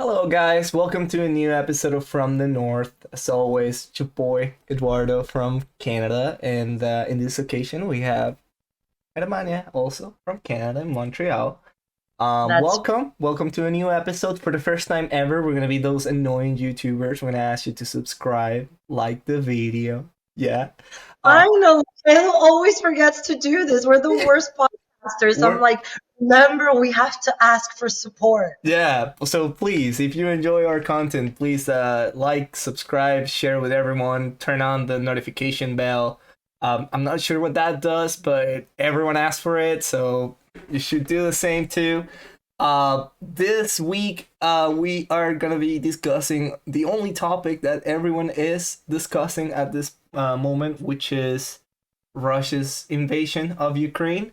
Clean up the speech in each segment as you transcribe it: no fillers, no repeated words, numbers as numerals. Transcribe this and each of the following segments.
Hello, guys. Welcome to a new episode of From the North. As always, it's your boy Eduardo from Canada, and in this occasion, we have Hermania also from Canada in Montreal. That's Welcome to a new episode. For the first time ever, we're gonna be those annoying YouTubers. We're gonna ask you to subscribe, like the video. Yeah. Uh, Finally. Taylor always forgets to do this. We're the worst podcasters. I'm we're like, remember, we have to ask for support. Yeah, so please, if you enjoy our content, please like, subscribe, share with everyone, turn on the notification bell. I'm not sure what that does, but everyone asked for it, so you should do the same too. This week, we are gonna be discussing the only topic that everyone is discussing at this moment, which is Russia's invasion of Ukraine.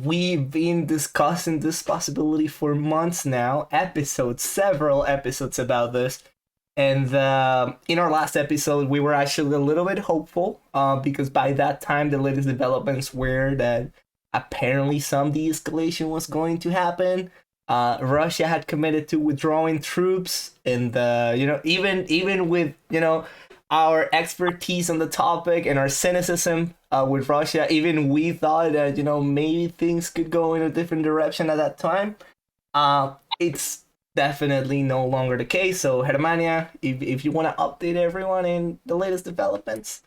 We've been discussing this possibility for months now, several episodes about this. And in our last episode, we were actually a little bit hopeful because by that time, the latest developments were that apparently some de escalation was going to happen. Russia had committed to withdrawing troops, and even with our expertise on the topic and our cynicism with Russia, even we thought that maybe things could go in a different direction at that time. It's definitely no longer the case. So, Hermania, if you want to update everyone in the latest developments.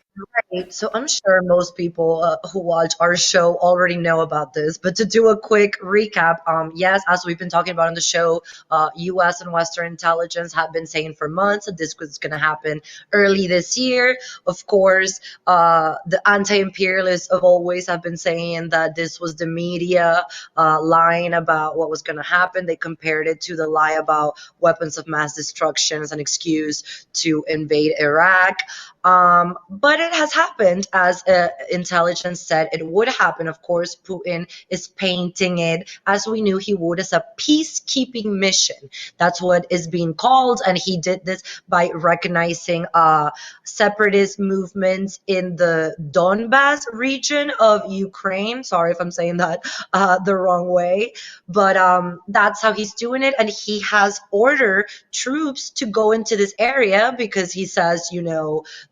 Right. So I'm sure most people who watch our show already know about this, but to do a quick recap, yes, as we've been talking about on the show, U.S. and Western intelligence have been saying for months that this was going to happen early this year. Of course, the anti-imperialists of always have been saying that this was the media lying about what was going to happen. They compared it to the lie about weapons of mass destruction as an excuse to invade Iraq. But it has happened, as intelligence said it would happen. Of course, Putin is painting it as we knew he would, as a peacekeeping mission. That's what is being called, and he did this by recognizing separatist movements in the Donbas region of Ukraine. Sorry if I'm saying that the wrong way, but that's how he's doing it, and he has ordered troops to go into this area because he says,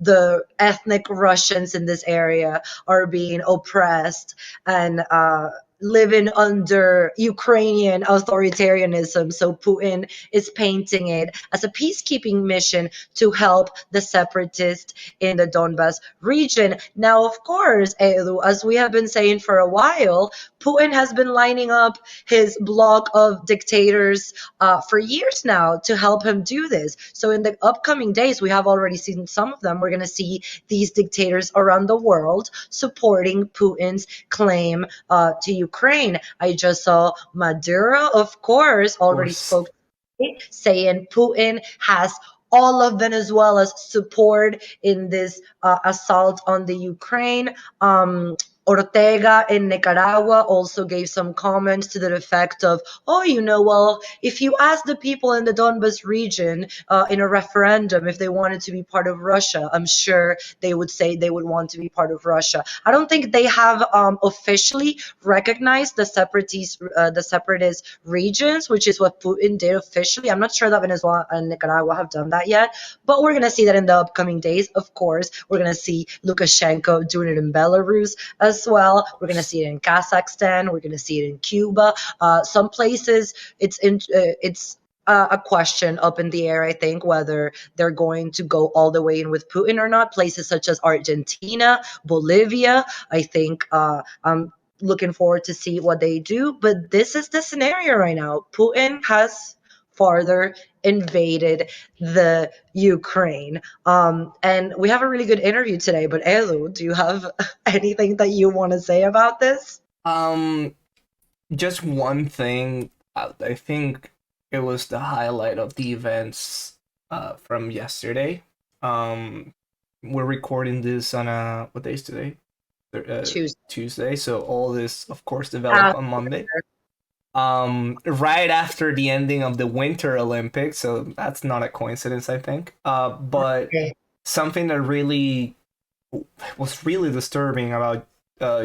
the ethnic Russians in this area are being oppressed and living under Ukrainian authoritarianism. So Putin is painting it as a peacekeeping mission to help the separatists in the Donbas region. Now, of course, Edu, as we have been saying for a while, Putin has been lining up his block of dictators for years now to help him do this. So in the upcoming days, we have already seen some of them. We're going to see these dictators around the world supporting Putin's claim to Ukraine. I just saw Maduro, of course, Of already course. spoke, saying Putin has all of Venezuela's support in this assault on the Ukraine. Ortega in Nicaragua also gave some comments to the effect of, oh, well, if you ask the people in the Donbas region in a referendum if they wanted to be part of Russia, I'm sure they would say they would want to be part of Russia. I don't think they have officially recognized the separatist regions, which is what Putin did officially. I'm not sure that Venezuela and Nicaragua have done that yet, but we're going to see that in the upcoming days. Of course, we're going to see Lukashenko doing it in Belarus as well. We're going to see it in Kazakhstan. We're going to see it in Cuba. Some places it's a question up in the air, I think, whether they're going to go all the way in with Putin or not. Places such as Argentina, Bolivia, I think I'm looking forward to see what they do. But this is the scenario right now. Putin has farther invaded the Ukraine. And we have a really good interview today. But Elu, do you have anything that you want to say about this? Um, just one thing. I think it was the highlight of the events from yesterday. Um, we're recording this on what day is today? Choose. Tuesday. So all this, of course, developed on Monday. Right after the ending of the Winter Olympics. So that's not a coincidence, I think. But something that really was really disturbing about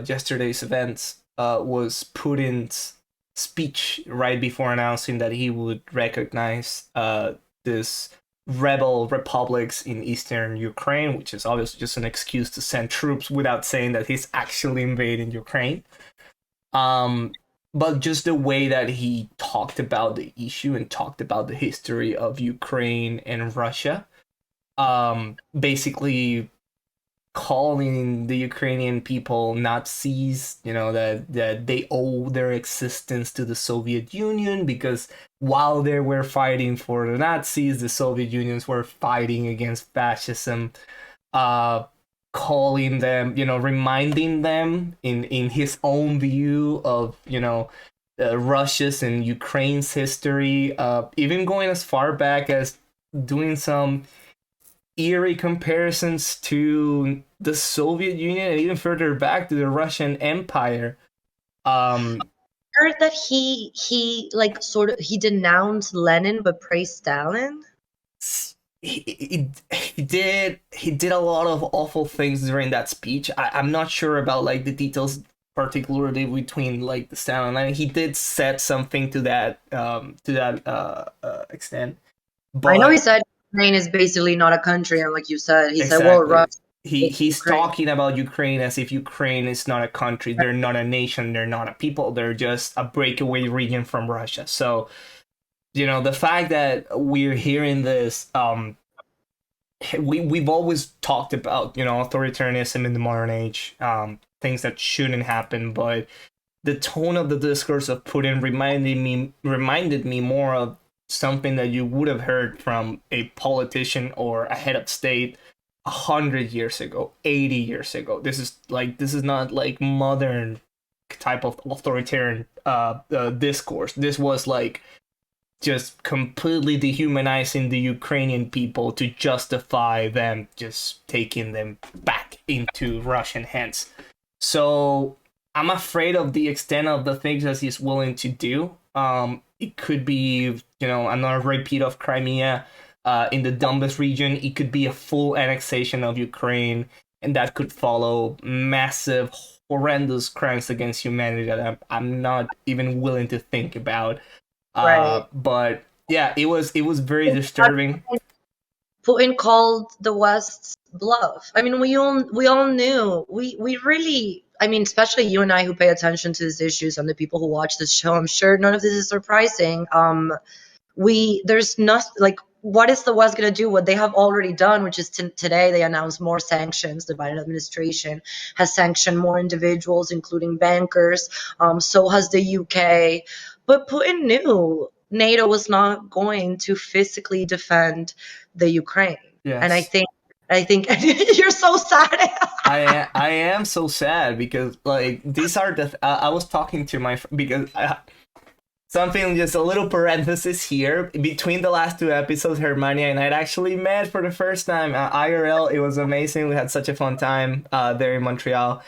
yesterday's events was Putin's speech right before announcing that he would recognize this rebel republics in eastern Ukraine, which is obviously just an excuse to send troops without saying that he's actually invading Ukraine. Um, but just the way that he talked about the issue and talked about the history of Ukraine and Russia, basically calling the Ukrainian people Nazis, that they owe their existence to the Soviet Union because while they were fighting for the Nazis, the Soviet Unions were fighting against fascism. Uh, Calling them, reminding them in his own view of, Russia's and Ukraine's history, even going as far back as doing some eerie comparisons to the Soviet Union and even further back to the Russian Empire. Heard that he like sort of he denounced Lenin but praised Stalin. He did a lot of awful things during that speech. I'm not sure about like the details, particularly between like the Stalin line. He did set something to that extent. But I know he said Ukraine is basically not a country, and like you said, he said, "Well, exactly. Russia, He's Ukraine." talking about Ukraine as if Ukraine is not a country. They're not a nation. They're not a people. They're just a breakaway region from Russia. So, the fact that we're hearing this, we've always talked about, authoritarianism in the modern age, things that shouldn't happen, but the tone of the discourse of Putin reminded me more of something that you would have heard from a politician or a head of state 100 years ago, 80 years ago. This is not like modern type of authoritarian discourse. This was like just completely dehumanizing the Ukrainian people to justify them just taking them back into Russian hands. So I'm afraid of the extent of the things that he's willing to do. It could be, another repeat of Crimea in the Donbas region. It could be a full annexation of Ukraine, and that could follow massive, horrendous crimes against humanity that I'm not even willing to think about. Right. But yeah, it was very disturbing. Putin called the West's bluff. I mean, we all knew. We really. I mean, especially you and I who pay attention to these issues and the people who watch this show. I'm sure none of this is surprising. There's nothing like what is the West going to do? What they have already done, which is today they announced more sanctions. The Biden administration has sanctioned more individuals, including bankers. So has the UK. But Putin knew NATO was not going to physically defend the Ukraine, and I Yes. think. I think you're so sad. I am so sad because like these are I was talking to my because something, just a little parenthesis here, between the last two episodes Hermione and I had actually met for the first time IRL. It was amazing. We had such a fun time there in Montreal.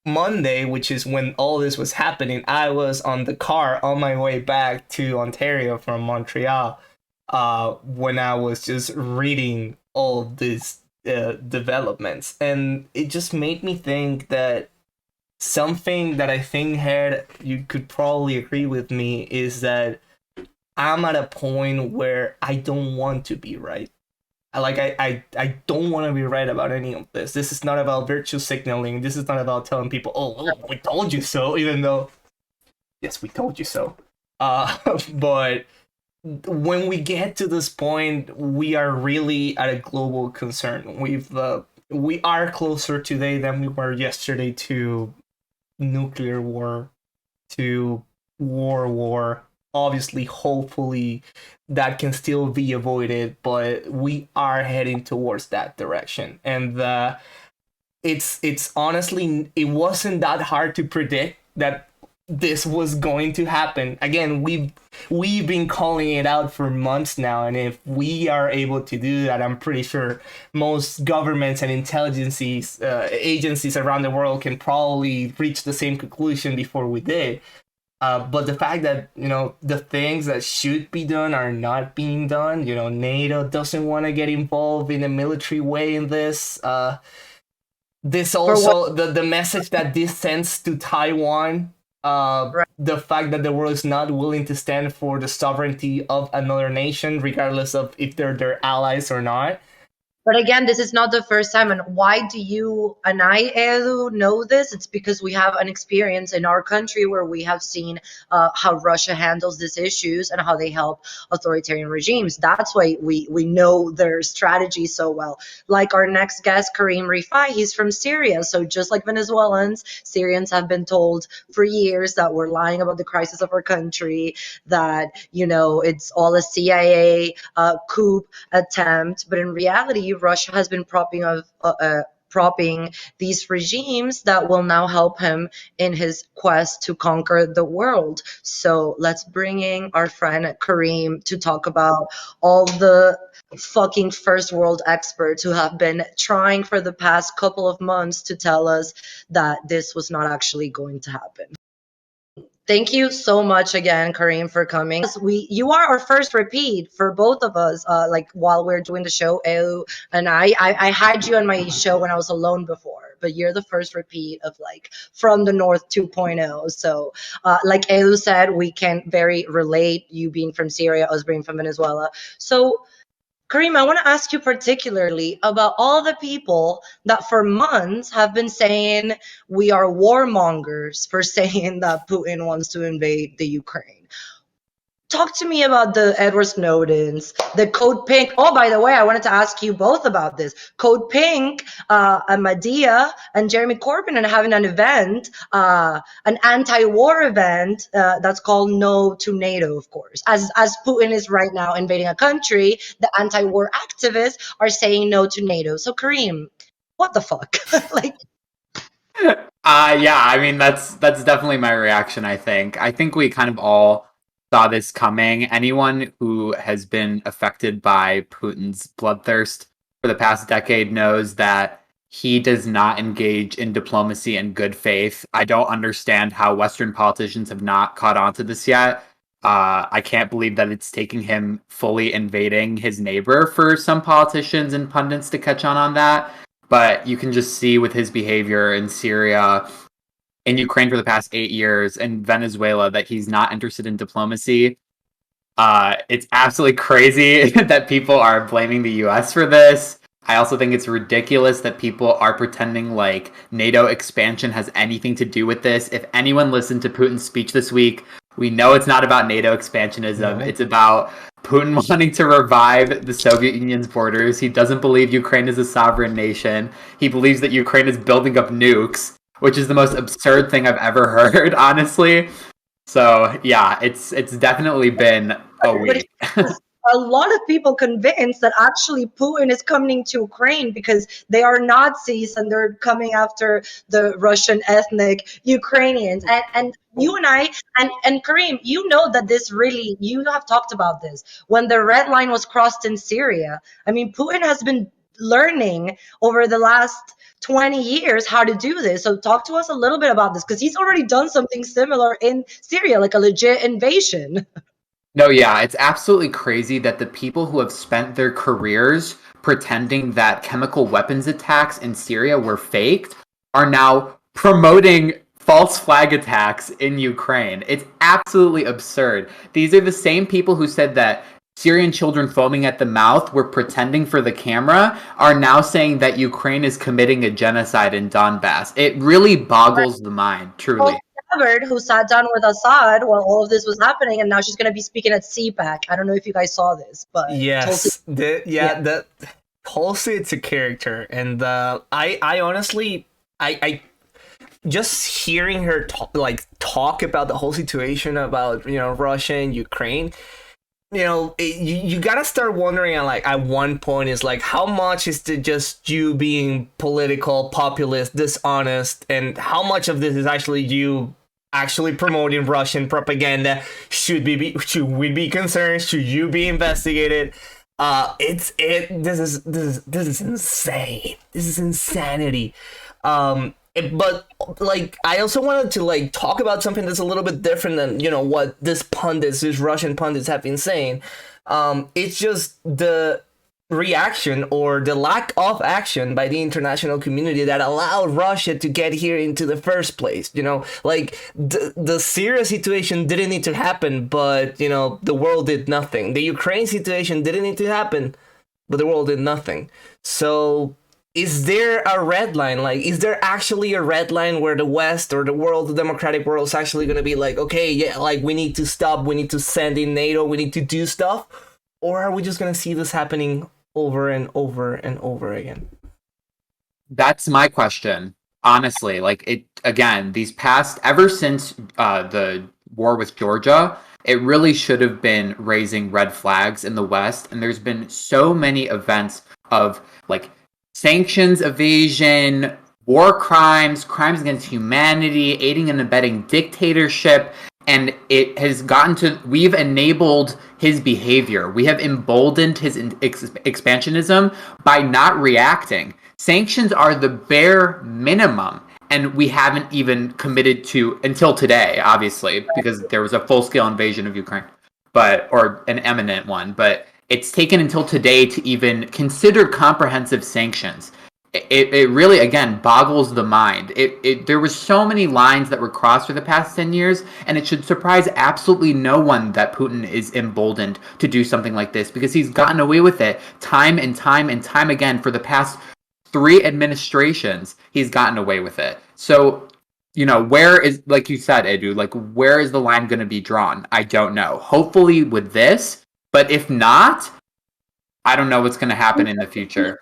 Monday, which is when all this was happening, I was on the car on my way back to Ontario from Montreal when I was just reading all of these developments. And it just made me think that something that I think, Head, you could probably agree with me, is that I'm at a point where I don't want to be right. I don't want to be right about any of this. This is not about virtue signaling. This is not about telling people, oh, we told you so, even though, yes, we told you so. But when we get to this point, we are really at a global concern. We are closer today than we were yesterday to nuclear war, to war. Obviously, hopefully, that can still be avoided, but we are heading towards that direction. And it's honestly, it wasn't that hard to predict that this was going to happen. Again, we've been calling it out for months now, and if we are able to do that, I'm pretty sure most governments and intelligence agencies around the world can probably reach the same conclusion before we did. But the fact that the things that should be done are not being done. NATO doesn't want to get involved in a military way in this. This also the message that this sends to Taiwan. Right. the fact that the world is not willing to stand for the sovereignty of another nation, regardless of if they're their allies or not. But again, this is not the first time. And why do you and I, Edu, know this? It's because we have an experience in our country where we have seen how Russia handles these issues and how they help authoritarian regimes. That's why we know their strategy so well. Like our next guest, Kareem Rifai, he's from Syria. So just like Venezuelans, Syrians have been told for years that we're lying about the crisis of our country, that, it's all a CIA coup attempt. But in reality, Russia has been propping these regimes that will now help him in his quest to conquer the world. So let's bring in our friend Kareem to talk about all the fucking first world experts who have been trying for the past couple of months to tell us that this was not actually going to happen. Thank you so much again, Kareem, for coming. You are our first repeat for both of us. Like while we're doing the show, Eu and I had you on my show when I was alone before, but you're the first repeat of like from the North 2.0. So, like Eu said, we can very relate. You being from Syria, us being from Venezuela. So Kareem, I want to ask you particularly about all the people that for months have been saying we are warmongers for saying that Putin wants to invade the Ukraine. Talk to me about the Edward Snowdens, the Code Pink. Oh, by the way, I wanted to ask you both about this. Code Pink, Medea, and Jeremy Corbyn are having an event, an anti-war event that's called No to NATO, of course. As Putin is right now invading a country, the anti-war activists are saying no to NATO. So, Kareem, what the fuck? Like, Yeah, I mean that's definitely my reaction, I think we kind of all saw this coming. Anyone who has been affected by Putin's bloodthirst for the past decade knows that he does not engage in diplomacy in good faith. I don't understand how Western politicians have not caught on to this yet. I can't believe that it's taking him fully invading his neighbor for some politicians and pundits to catch on that. But you can just see with his behavior in Syria, in Ukraine for the past 8 years, and Venezuela that he's not interested in diplomacy. It's absolutely crazy that people are blaming the US for this. I also think it's ridiculous that people are pretending like NATO expansion has anything to do with this. If anyone listened to Putin's speech this week, we know it's not about NATO expansionism. It's about Putin wanting to revive the Soviet Union's borders. He doesn't believe Ukraine is a sovereign nation. He believes that Ukraine is building up nukes, which is the most absurd thing I've ever heard, honestly. So, yeah, it's definitely been a week. A lot of people convinced that actually Putin is coming to Ukraine because they are Nazis and they're coming after the Russian ethnic Ukrainians. And you and I, and Kareem, you know that this really, you have talked about this. When the red line was crossed in Syria, I mean, Putin has been learning over the last 20 years how to do this. So talk to us a little bit about this because he's already done something similar in Syria, like a legit invasion. No, yeah, it's absolutely crazy that the people who have spent their careers pretending that chemical weapons attacks in Syria were faked are now promoting false flag attacks in Ukraine. It's absolutely absurd. These are the same people who said that Syrian children foaming at the mouth were pretending for the camera are now saying that Ukraine is committing a genocide in Donbas. It really boggles the mind, truly. Who sat down with Assad while all of this was happening, and now she's going to be speaking at CPAC. I don't know if you guys saw this, but yes, the Tulsi, it's a character, and I honestly, I just hearing her talk about the whole situation about Russia and Ukraine. You gotta start wondering at one point is like how much is it just you being political, populist, dishonest, and how much of this is actually you actually promoting Russian propaganda? Should we be concerned? Should you be investigated? This is insane. This is insanity. But I also wanted to talk about something that's a little bit different than what these Russian pundits have been saying. It's just the reaction or the lack of action by the international community that allowed Russia to get here into the first place. Like the Syria situation didn't need to happen, but the world did nothing. The Ukraine situation didn't need to happen, but the world did nothing. So is there a red line? Like, is there actually a red line where the West or the world, the democratic world, is actually going to be like, okay, yeah, like we need to stop, we need to send in NATO, we need to do stuff? Or are we just going to see this happening over and over and over again? That's my question, honestly. Like, it again, these past ever since the war with Georgia, it really should have been raising red flags in the West, and there's been so many events of like sanctions evasion, war crimes, crimes against humanity, aiding and abetting dictatorship, and it has gotten to, we've enabled his behavior. We have emboldened his expansionism by not reacting. Sanctions are the bare minimum, and we haven't even committed to, until today, obviously, because there was a full-scale invasion of Ukraine, or an imminent one, but it's taken until today to even consider comprehensive sanctions. It really, again, boggles the mind. There were so many lines that were crossed for the past 10 years, and it should surprise absolutely no one that Putin is emboldened to do something like this, because he's gotten away with it time and time and time again for the past 3 administrations. He's gotten away with it. So, where is, like you said, Edu, like, where is the line going to be drawn? I don't know. Hopefully with this, but if not, I don't know what's going to happen in the future.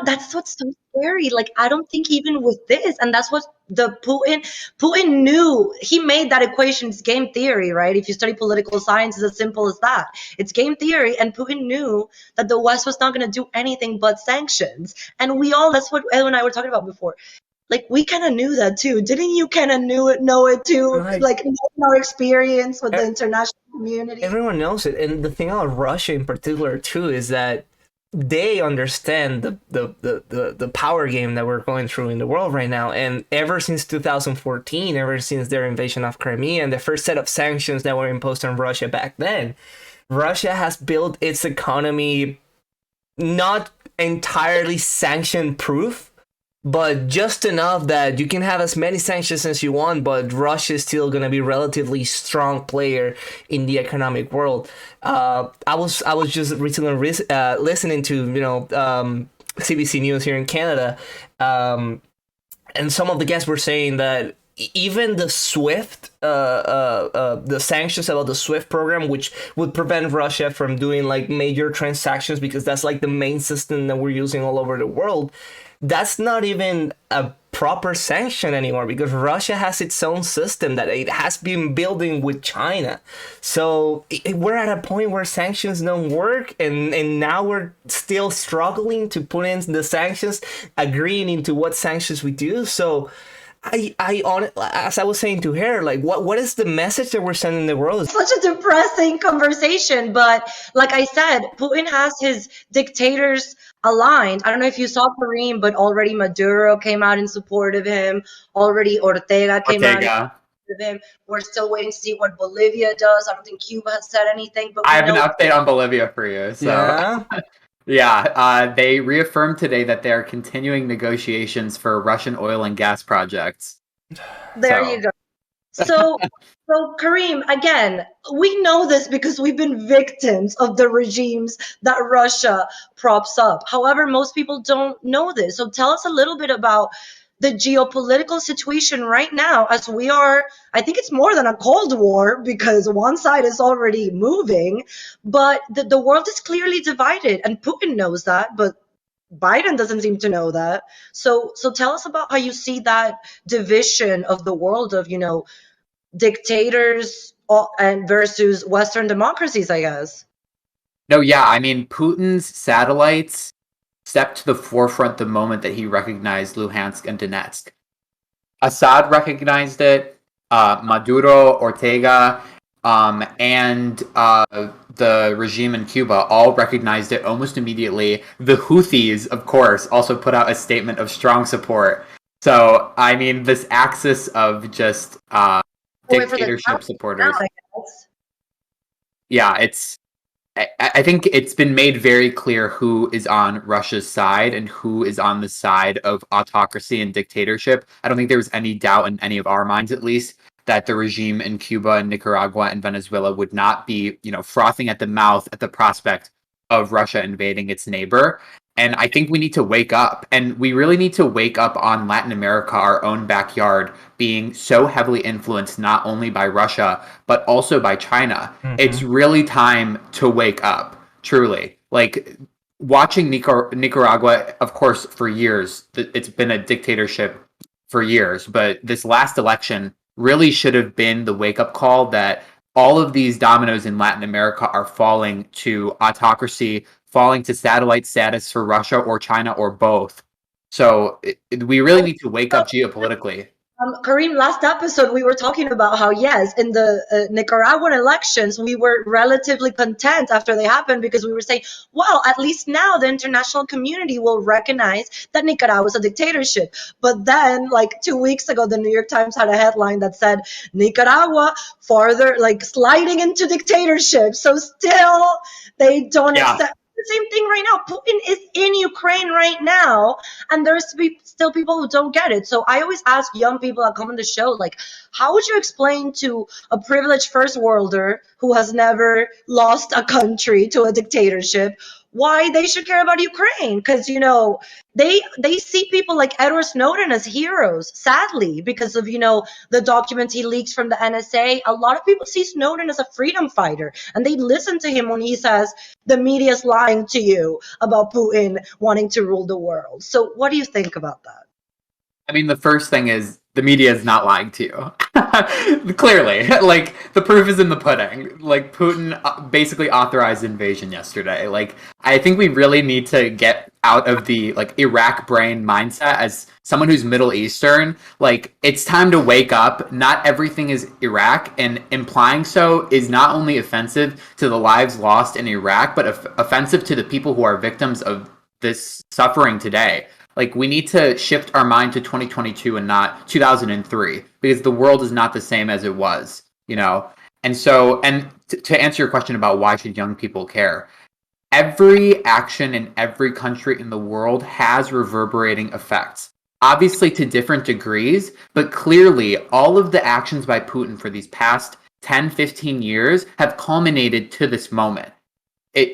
That's what's so scary. Like, I don't think even with this, and that's what the Putin knew. He made that equation. It's game theory, right? If you study political science, it's as simple as that. It's game theory, and Putin knew that the West was not going to do anything but sanctions. And that's what Ed and I were talking about before. Like, we kind of knew that too. Didn't you kind of know it too? Like, in our experience with the international community. Everyone knows it. And the thing about Russia in particular too is that they understand the power game that we're going through in the world right now. And ever since 2014, ever since their invasion of Crimea and the first set of sanctions that were imposed on Russia back then, Russia has built its economy not entirely sanction proof, but just enough that you can have as many sanctions as you want, but Russia is still going to be a relatively strong player in the economic world. I was just recently listening to CBC News here in Canada, and some of the guests were saying that even the SWIFT, the sanctions about the SWIFT program, which would prevent Russia from doing like major transactions because that's like the main system that we're using all over the world, that's not even a proper sanction anymore because Russia has its own system that it has been building with China. So we're at a point where sanctions don't work, and now we're still struggling to put in the sanctions, agreeing into what sanctions we do. So as I was saying to her, like, what is the message that we're sending the world? It's such a depressing conversation, but like I said, Putin has his dictators aligned. I don't know if you saw Kareem, but already Maduro came out in support of him. Already Ortega came out in support of him. We're still waiting to see what Bolivia does. I don't think Cuba has said anything, but I have an update on Bolivia for you. So. Yeah. Yeah, they reaffirmed today that they are continuing negotiations for Russian oil and gas projects. There you go. So Kareem, again, we know this because we've been victims of the regimes that Russia props up. However, most people don't know this. So tell us a little bit about the geopolitical situation right now, as we are, I think it's more than a Cold War because one side is already moving, but the world is clearly divided, and Putin knows that, but Biden doesn't seem to know that. So tell us about how you see that division of the world of, dictators and versus Western democracies, I guess. No, yeah, I mean, Putin's satellites stepped to the forefront the moment that he recognized Luhansk and Donetsk. Assad recognized it, Maduro, Ortega, and the regime in Cuba all recognized it almost immediately. The Houthis, of course, also put out a statement of strong support. So, I mean, this axis of just dictatorship supporters. Yeah, it's I think it's been made very clear who is on Russia's side and who is on the side of autocracy and dictatorship. I don't think there was any doubt in any of our minds, at least, that the regime in Cuba and Nicaragua and Venezuela would not be, frothing at the mouth at the prospect of Russia invading its neighbor. And I think we need to wake up. And we really need to wake up on Latin America, our own backyard, being so heavily influenced not only by Russia, but also by China. It's really time to wake up, truly. Like, watching Nicaragua, of course, for years, it's been a dictatorship for years. But this last election really should have been the wake-up call that all of these dominoes in Latin America are falling to autocracy, falling to satellite status for Russia or China or both. So we really need to wake up geopolitically. Kareem, last episode we were talking about how, yes, in the Nicaraguan elections, we were relatively content after they happened because we were saying, well, at least now the international community will recognize that Nicaragua is a dictatorship. But then, like 2 weeks ago, the New York Times had a headline that said, Nicaragua farther, like, sliding into dictatorship. So still, they don't accept. The same thing right now. Putin is in Ukraine right now, and there's still people who don't get it. So I always ask young people that come on the show, like, how would you explain to a privileged first worlder who has never lost a country to a dictatorship why they should care about Ukraine? Because, they see people like Edward Snowden as heroes, sadly, because of, the documents he leaks from the NSA. A lot of people see Snowden as a freedom fighter, and they listen to him when he says the media's lying to you about Putin wanting to rule the world. So what do you think about that? I mean, the first thing is the media is not lying to you. Clearly, like, the proof is in the pudding. Like, Putin basically authorized invasion yesterday. Like, I think we really need to get out of the, like, Iraq brain mindset as someone who's Middle Eastern. Like, it's time to wake up. Not everything is Iraq, and implying so is not only offensive to the lives lost in Iraq, but offensive to the people who are victims of this suffering today. Like, we need to shift our mind to 2022 and not 2003, because the world is not the same as it was, And so, to answer your question about why should young people care, every action in every country in the world has reverberating effects. Obviously to different degrees, but clearly all of the actions by Putin for these past 10, 15 years have culminated to this moment.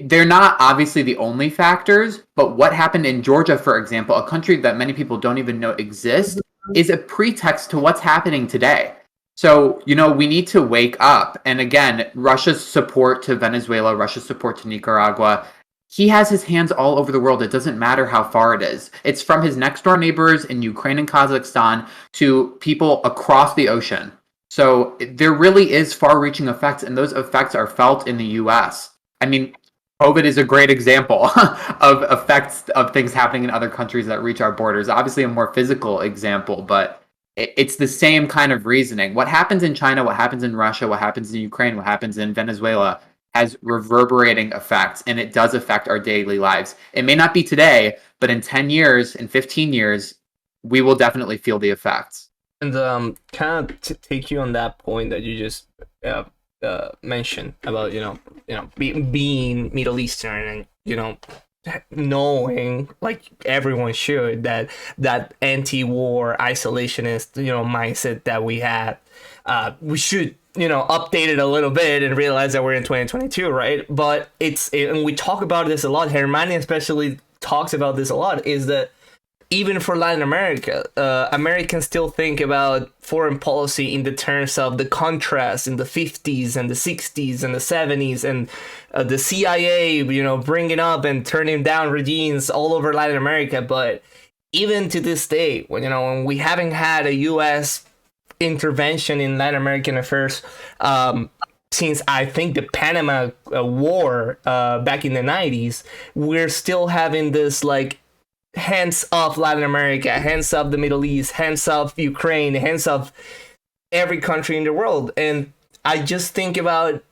They're not obviously the only factors, but what happened in Georgia, for example, a country that many people don't even know exists, is a pretext to what's happening today. So, we need to wake up. And again, Russia's support to Venezuela, Russia's support to Nicaragua, he has his hands all over the world. It doesn't matter how far it is. It's from his next door neighbors in Ukraine and Kazakhstan to people across the ocean. So there really is far-reaching effects, and those effects are felt in the U.S. I mean, COVID is a great example of effects of things happening in other countries that reach our borders. Obviously a more physical example, but it's the same kind of reasoning. What happens in China, what happens in Russia, what happens in Ukraine, what happens in Venezuela has reverberating effects, and it does affect our daily lives. It may not be today, but in 10 years, in 15 years, we will definitely feel the effects. And kind of to take you on that point that you just mentioned about being Middle Eastern and knowing, like everyone should, that anti-war isolationist mindset that we had, we should update it a little bit and realize that we're in 2022, right? But and we talk about this a lot. Hermione especially talks about this a lot, is that even for Latin America, Americans still think about foreign policy in the terms of the contrast in the 50s and the 60s and the 70s, and the CIA, bringing up and turning down regimes all over Latin America. But even to this day, when we haven't had a U.S. intervention in Latin American affairs since, I think, the Panama War back in the 90s, we're still having this, like, hands off Latin America, hands off the Middle East, hands off Ukraine, hands off every country in the world. And I just think about,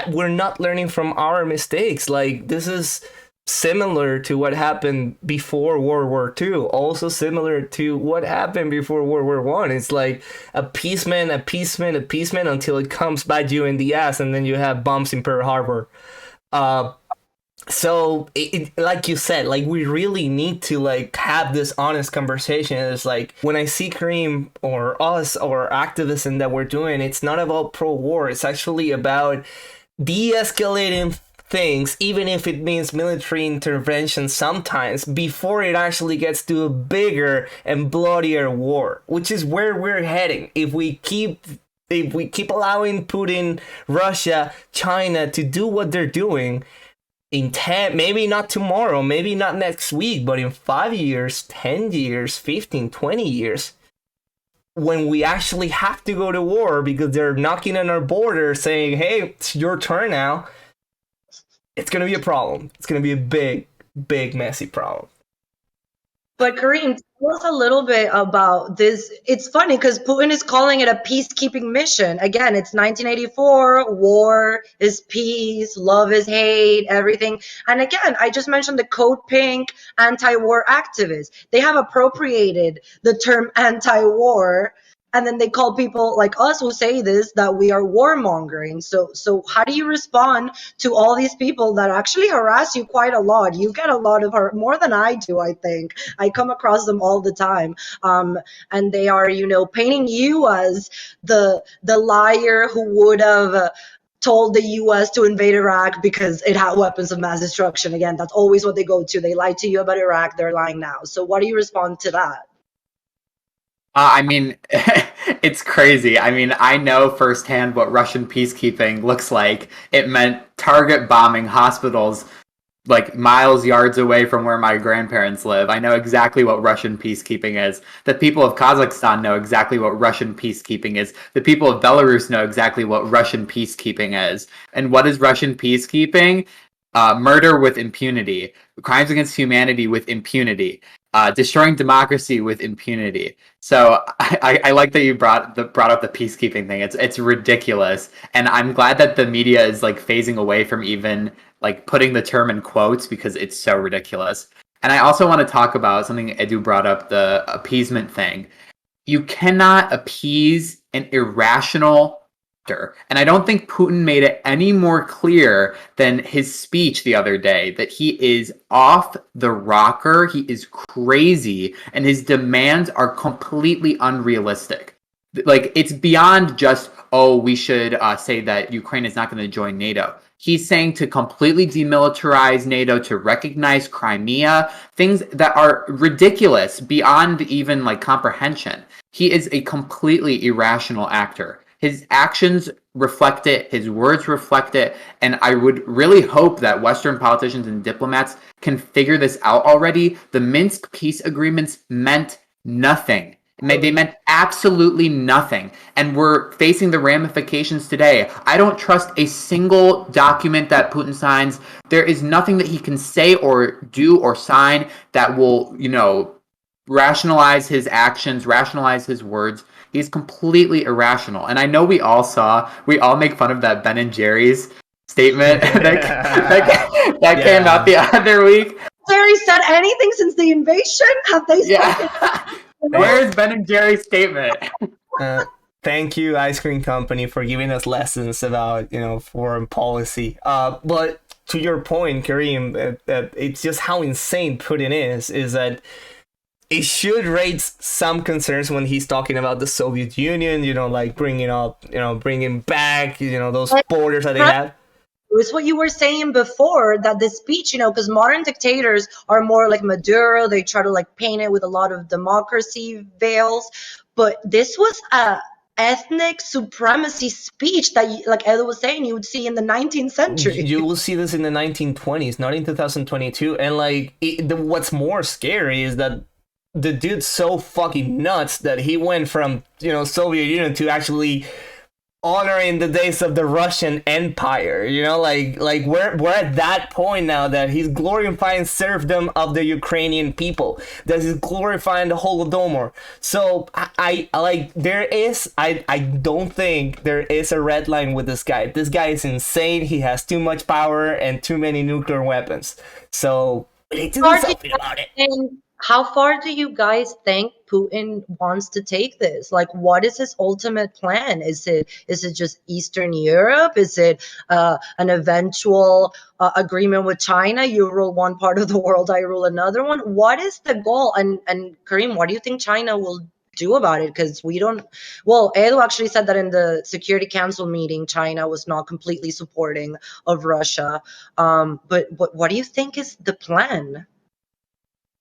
we're not learning from our mistakes. Like, this is similar to what happened before World War II, also similar to what happened before World War I. It's like appeasement until it comes by you in the ass, and then you have bombs in Pearl Harbor. Uh, so like you said, like we really need to like have this honest conversation. It's like when I see Kareem or us or activism that we're doing, it's not about pro-war. It's actually about de-escalating things, even if it means military intervention sometimes, before it actually gets to a bigger and bloodier war, which is where we're heading if we keep allowing Putin, Russia, China to do what they're doing. In 10, maybe not tomorrow, maybe not next week, but in 5 years, 10 years, 15, 20 years, when we actually have to go to war because they're knocking on our border saying, hey, it's your turn now, it's going to be a problem. It's going to be a big, big, messy problem. But Kareem, tell us a little bit about this. It's funny because Putin is calling it a peacekeeping mission. Again, it's 1984. War is peace, love is hate, everything. And again, I just mentioned the Code Pink anti-war activists. They have appropriated the term anti-war, and then they call people like us who say this that we are warmongering. So how do you respond to all these people that actually harass you quite a lot? You get a lot of more than I do, I think. I come across them all the time, and they are, painting you as the liar who would have told the U.S. to invade Iraq because it had weapons of mass destruction. Again, that's always what they go to. They lied to you about Iraq. They're lying now. So what do you respond to that? I mean, it's crazy. I mean, I know firsthand what Russian peacekeeping looks like. It meant target bombing hospitals like miles, yards away from where my grandparents live. I know exactly what Russian peacekeeping is. The people of Kazakhstan know exactly what Russian peacekeeping is. The people of Belarus know exactly what Russian peacekeeping is. And what is Russian peacekeeping? Murder with impunity, crimes against humanity with impunity, destroying democracy with impunity. So I like that you brought up the peacekeeping thing. It's ridiculous, and I'm glad that the media is like phasing away from even like putting the term in quotes because it's so ridiculous. And I also want to talk about something Edu brought up, the appeasement thing. You cannot appease an irrational actor. And I don't think Putin made it any more clear than his speech the other day that he is off the rocker, he is crazy, and his demands are completely unrealistic. Like, it's beyond just, oh, we should say that Ukraine is not going to join NATO. He's saying to completely demilitarize NATO, to recognize Crimea, things that are ridiculous beyond even like comprehension. He is a completely irrational actor. His actions reflect it, his words reflect it, and I would really hope that Western politicians and diplomats can figure this out already. The Minsk peace agreements meant nothing. They meant absolutely nothing. And we're facing the ramifications today. I don't trust a single document that Putin signs. There is nothing that he can say or do or sign that will, rationalize his actions, rationalize his words. He's completely irrational. And I know we all make fun of that Ben and Jerry's statement that came out the other week. Jerry said anything since the invasion? Have they spoken? Where's Ben and Jerry's statement? Thank you, Ice Cream Company, for giving us lessons about, foreign policy. But to your point, Kareem, it's just how insane Putin is that it should raise some concerns when he's talking about the Soviet Union, like bringing back, those borders that they had. It's what you were saying before, that the speech, because modern dictators are more like Maduro. They try to like paint it with a lot of democracy veils. But this was a ethnic supremacy speech that, like Edu was saying, you would see in the 19th century. You will see this in the 1920s, not in 2022. And what's more scary is that the dude's so fucking nuts that he went from, Soviet Union to actually honoring the days of the Russian Empire, like we're at that point now that he's glorifying serfdom of the Ukrainian people, that he's glorifying the Holodomor. So I don't think there is a red line with this guy. This guy is insane. He has too much power and too many nuclear weapons. So we need to do something about it. how far do you guys think Putin wants to take this? Like, what is his ultimate plan? Is it just Eastern Europe? Is it an eventual agreement with China? You rule one part of the world, I rule another one. What is the goal? And Kareem, what do you think China will do about it? Because we don't. Well, Edu actually said that in the Security Council meeting, China was not completely supporting of Russia. But what do you think is the plan?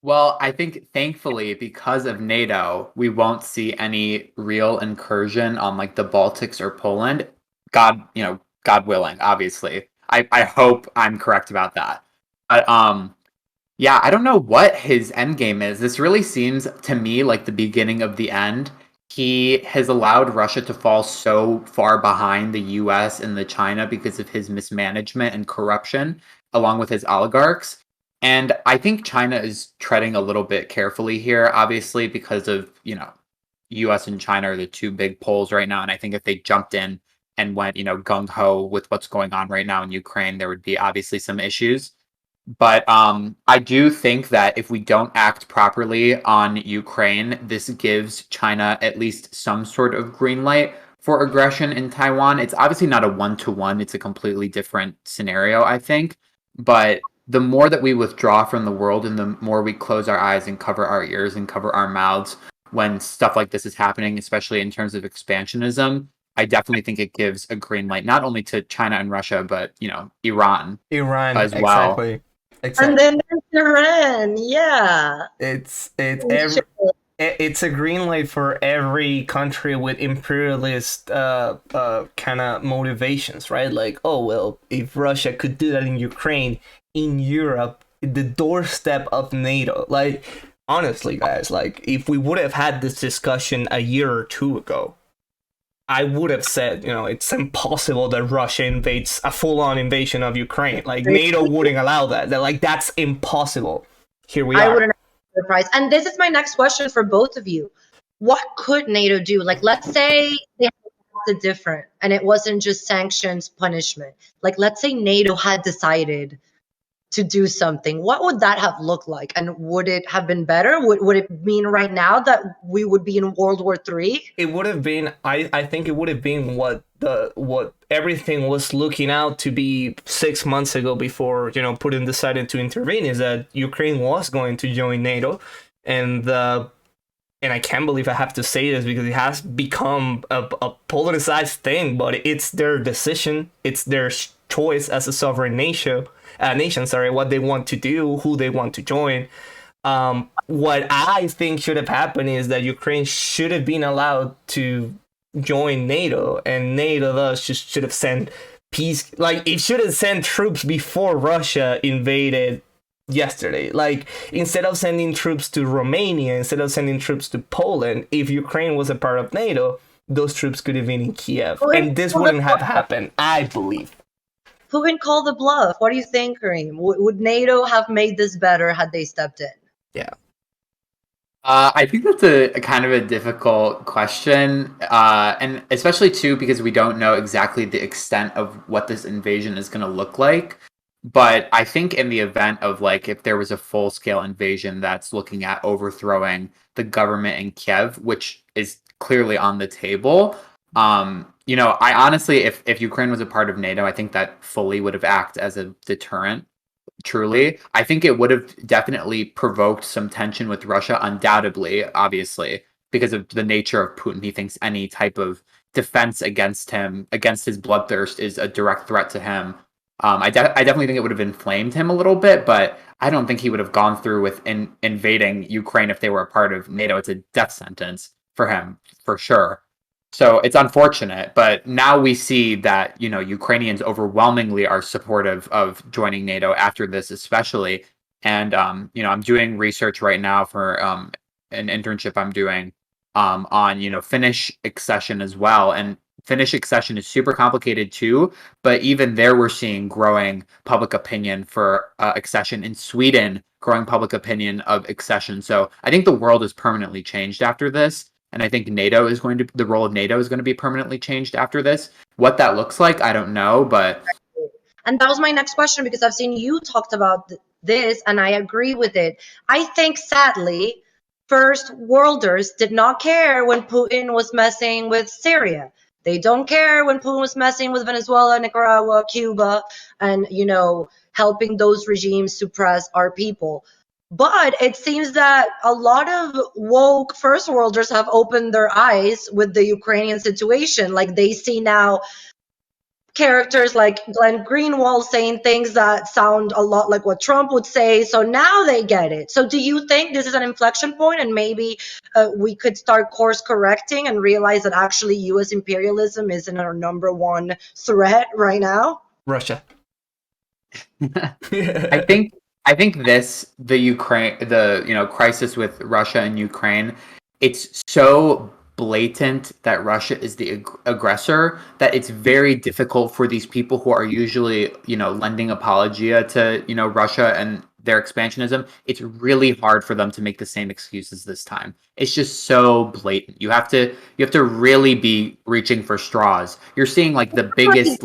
Well, I think thankfully because of NATO, we won't see any real incursion on like the Baltics or Poland. God willing, obviously. I hope I'm correct about that. But yeah, I don't know what his end game is. This really seems to me like the beginning of the end. He has allowed Russia to fall so far behind the US and the China because of his mismanagement and corruption, along with his oligarchs. And I think China is treading a little bit carefully here, obviously, because of, US and China are the two big poles right now. And I think if they jumped in and went, gung ho with what's going on right now in Ukraine, there would be obviously some issues. But I do think that if we don't act properly on Ukraine, this gives China at least some sort of green light for aggression in Taiwan. It's obviously not a one-to-one, it's a completely different scenario, I think. But the more that we withdraw from the world and the more we close our eyes and cover our ears and cover our mouths when stuff like this is happening, especially in terms of expansionism, I definitely think it gives a green light, not only to China and Russia, but, Iran Iran, as well. exactly. And then there's Iran, yeah. It's a green light for every country with imperialist kind of motivations, right? Like, oh well, if Russia could do that in Ukraine, in Europe, the doorstep of NATO. Like, honestly, guys, like if we would have had this discussion a year or two ago, I would have said, it's impossible that Russia invades a full-on invasion of Ukraine. Like, NATO wouldn't allow that. Like, that's impossible. Here we are. I wouldn't have surprise. And this is my next question for both of you. What could NATO do? Like, let's say they had it different and it wasn't just sanctions, punishment. Like, let's say NATO had decided to do something. What would that have looked like? And would it have been better? Would it mean right now that we would be in World War III? It would have been, I think it would have been what everything was looking out to be 6 months ago before, Putin decided to intervene, is that Ukraine was going to join NATO. And I can't believe I have to say this because it has become a politicized thing, but it's their decision. It's their choice as a sovereign nation, what they want to do, who they want to join. What I think should have happened is that Ukraine should have been allowed to join NATO, and NATO thus should have sent peace. Like, it should have sent troops before Russia invaded yesterday. Like, instead of sending troops to Romania, instead of sending troops to Poland, if Ukraine was a part of NATO, those troops could have been in Kiev, and this wouldn't have happened, I believe. Putin called the bluff. What do you think, Kareem? Would NATO have made this better had they stepped in? Yeah. I think that's a kind of a difficult question, and especially too because we don't know exactly the extent of what this invasion is going to look like. But I think in the event of like if there was a full-scale invasion that's looking at overthrowing the government in Kiev, which is clearly on the table, I honestly, if Ukraine was a part of NATO, I think that fully would have acted as a deterrent. Truly, I think it would have definitely provoked some tension with Russia, undoubtedly, obviously, because of the nature of Putin. He thinks any type of defense against him, against his bloodthirst, is a direct threat to him. I definitely think it would have inflamed him a little bit, but I don't think he would have gone through with invading Ukraine if they were a part of NATO. It's a death sentence for him, for sure. So it's unfortunate, but now we see that, Ukrainians overwhelmingly are supportive of joining NATO after this, especially. And, I'm doing research right now for an internship I'm doing on, Finnish accession as well. And Finnish accession is super complicated too, but even there we're seeing growing public opinion for accession. In Sweden, growing public opinion of accession. So I think the world is permanently changed after this. And I think the role of NATO is going to be permanently changed after this. What that looks like, I don't know, but. And that was my next question, because I've seen you talked about this, and I agree with it. I think, sadly, first worlders did not care when Putin was messing with Syria. They don't care when Putin was messing with Venezuela, Nicaragua, Cuba, and, helping those regimes suppress our people. But it seems that a lot of woke first worlders have opened their eyes with the Ukrainian situation. Like, they see now characters like Glenn Greenwald saying things that sound a lot like what Trump would say. So now they get it. So do you think this is an inflection point, and maybe we could start course correcting and realize that actually U.S. imperialism isn't our number one threat right now? Russia. I think the crisis with Russia and Ukraine, it's so blatant that Russia is the aggressor that it's very difficult for these people who are usually lending apologia to Russia and their expansionism. It's really hard for them to make the same excuses this time. It's just so blatant. You have to really be reaching for straws. You're seeing like the biggest.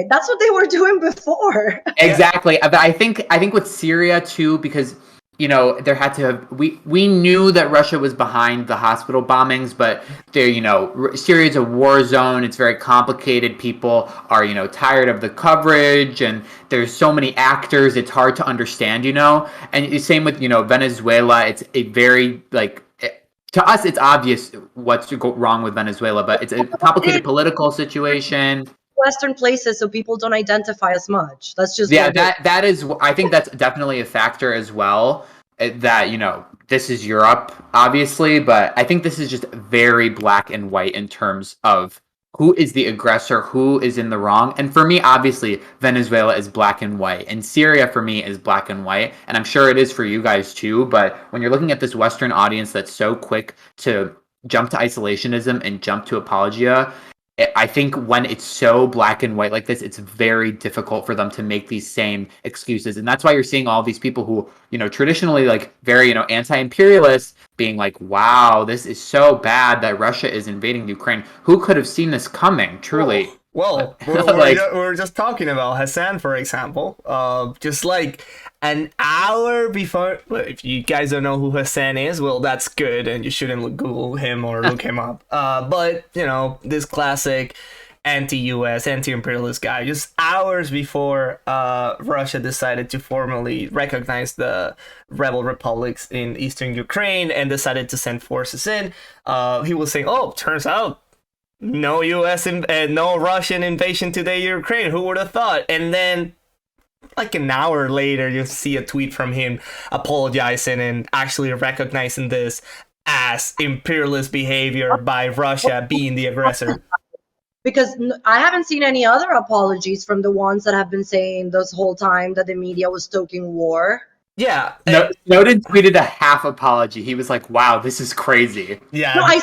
That's what they were doing before. Exactly. But I think with Syria too, because there had to have we knew that Russia was behind the hospital bombings, but Syria's a war zone. It's very complicated. People are tired of the coverage, and there's so many actors. It's hard to understand. And the same with Venezuela. It's a very to us, it's obvious what's wrong with Venezuela, but it's a complicated political situation. Western places, so people don't identify as much. That's just that is. I think that's definitely a factor as well. That this is Europe, obviously, but I think this is just very black and white in terms of who is the aggressor, who is in the wrong. And for me, obviously, Venezuela is black and white, and Syria for me is black and white, and I'm sure it is for you guys too. But when you're looking at this Western audience that's so quick to jump to isolationism and jump to apologia, I think when it's so black and white like this, it's very difficult for them to make these same excuses. And that's why you're seeing all these people who, traditionally very, anti-imperialist being like, wow, this is so bad that Russia is invading Ukraine. Who could have seen this coming, truly? Well, we're just talking about Hassan, for example. Just like an hour before, well, if you guys don't know who Hassan is, well, that's good, and you shouldn't Google him or look him up. But, this classic anti-US, anti-imperialist guy, just hours before Russia decided to formally recognize the rebel republics in eastern Ukraine and decided to send forces in, he was saying, oh, turns out, no U.S. no Russian invasion to the Ukraine. Who would have thought? And then, like an hour later, you see a tweet from him apologizing and actually recognizing this as imperialist behavior by Russia being the aggressor. Because I haven't seen any other apologies from the ones that have been saying this whole time that the media was stoking war. Yeah. Snowden tweeted a half apology. He was like, wow, this is crazy. Yeah. No, I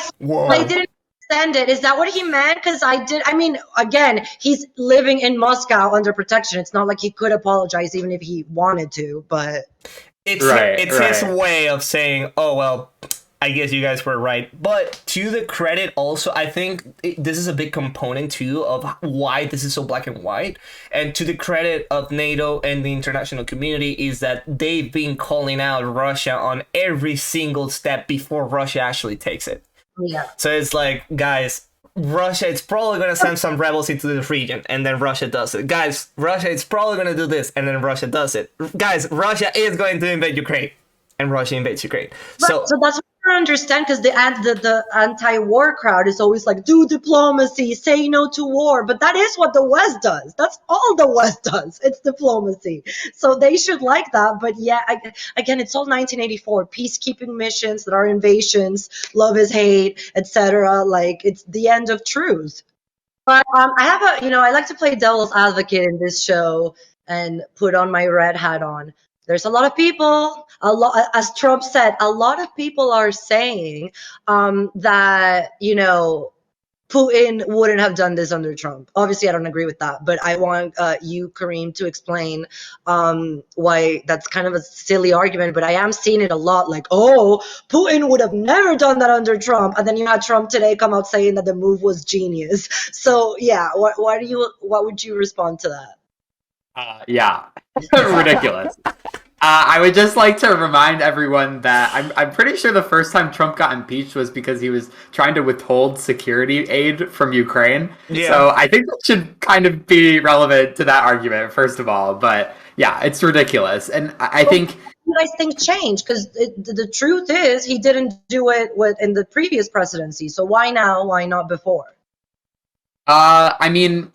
didn't understand it. Is that what he meant? Because again, he's living in Moscow under protection. It's not like he could apologize even if he wanted to, but it's his way of saying, oh, well, I guess you guys were right. But to the credit also, I think this is a big component too of why this is so black and white. And to the credit of NATO and the international community is that they've been calling out Russia on every single step before Russia actually takes it. Yeah. So it's like, guys, Russia, it's probably going to send some rebels into this region, and then Russia does it. Guys, Russia, it's probably going to do this, and then Russia does it. Guys, Russia is going to invade Ukraine, and Russia invades Ukraine. So that's what I understand, because the anti-war crowd is always like, do diplomacy, say no to war. But that is what the West does. That's all the West does. It's diplomacy. So they should like that. But yeah, again, it's all 1984 peacekeeping missions that are invasions, love is hate, etc. Like, it's the end of truth. But I have I like to play devil's advocate in this show and put on my red hat on. There's a lot of people, as Trump said, a lot of people are saying that, Putin wouldn't have done this under Trump. Obviously, I don't agree with that, but I want you, Kareem, to explain why that's kind of a silly argument, but I am seeing it a lot, like, oh, Putin would have never done that under Trump, and then you had Trump today come out saying that the move was genius. So, yeah, what would you respond to that? Yeah, ridiculous. I would just like to remind everyone that I'm pretty sure the first time Trump got impeached was because he was trying to withhold security aid from Ukraine. Yeah. So I think that should kind of be relevant to that argument, first of all. But yeah, it's ridiculous. And I think... You guys think changed? Because the truth is he didn't do it in the previous presidency. So why now? Why not before? I mean,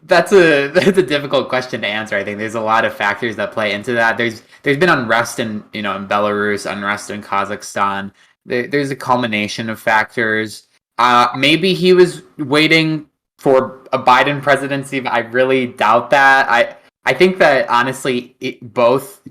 that's a difficult question to answer. I think there's a lot of factors that play into that. There's been unrest in in Belarus, unrest in Kazakhstan. There's a culmination of factors. Maybe he was waiting for a Biden presidency, but I really doubt that. I think that honestly, both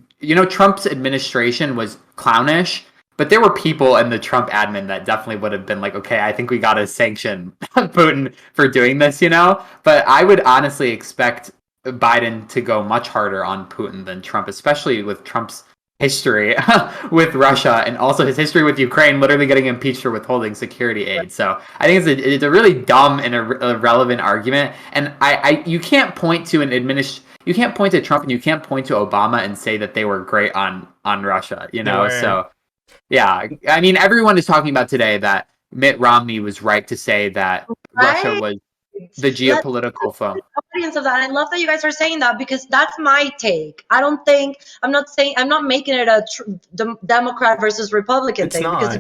Trump's administration was clownish. But there were people in the Trump admin that definitely would have been like, okay, I think we got to sanction Putin for doing this, But I would honestly expect Biden to go much harder on Putin than Trump, especially with Trump's history with Russia and also his history with Ukraine, literally getting impeached for withholding security aid. So I think it's a really dumb and irrelevant argument. And you can't point to you can't point to Trump and you can't point to Obama and say that they were great on Russia, So... Yeah, I mean, everyone is talking about today that Mitt Romney was right to say that Russia was the geopolitical foe. Audience of that. I love that you guys are saying that because that's my take. I'm not making it a Democrat versus Republican thing because